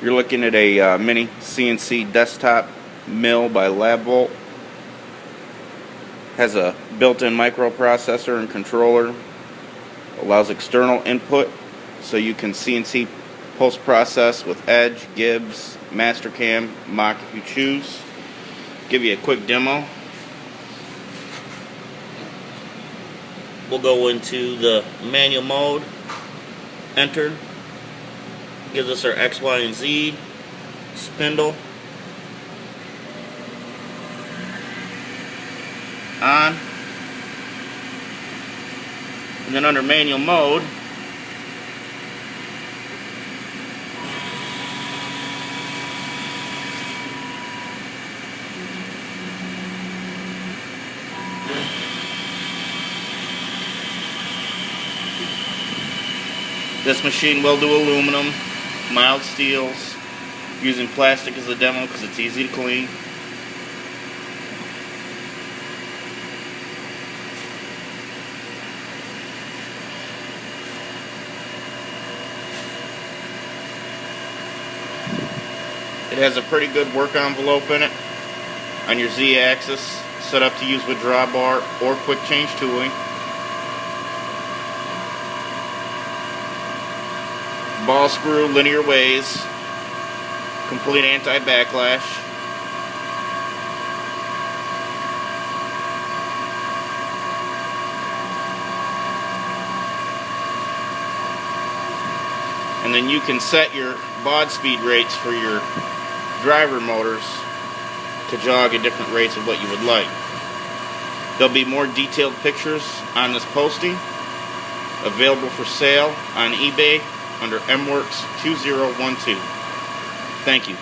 You're looking at a mini CNC desktop mill by LabVolt. Has a built-in microprocessor and controller. Allows external input so you can CNC post-process with Edge, Gibbs, Mastercam, Mach if you choose. Give you a quick demo. We'll go into the manual mode. Enter. Gives us our X, Y, and Z spindle. On. And then under manual mode, this machine will do aluminum, mild steels, using plastic as a demo because it's easy to clean. It has a pretty good work envelope in it on your Z-axis, set up to use with drawbar or quick change tooling. Ball screw linear ways, complete anti-backlash. And then you can set your baud speed rates for your driver motors to jog at different rates of what you would like. There'll be more detailed pictures on this posting, available for sale on eBay under MWorks 2012. Thank you.